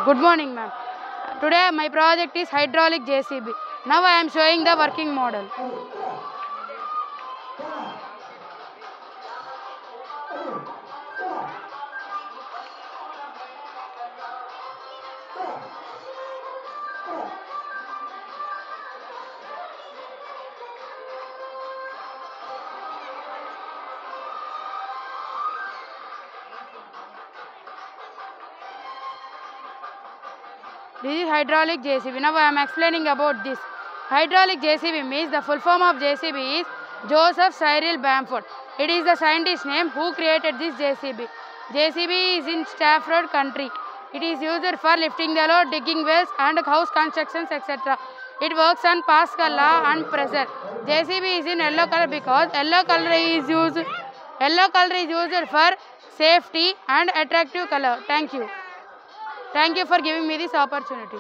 Good morning, ma'am. Today my project is hydraulic JCB. Now I am showing the working model. This is hydraulic JCB. Now I am explaining about this. Hydraulic JCB means the full form of JCB is Joseph Cyril Bamford. It is the scientist name who created this JCB. JCB is in Stafford country. It is used for lifting the load, digging wells and house constructions, etc. It works on Pascal law and pressure. JCB is in yellow color because yellow color is used for safety and attractive color. Thank you. Thank you for giving me this opportunity.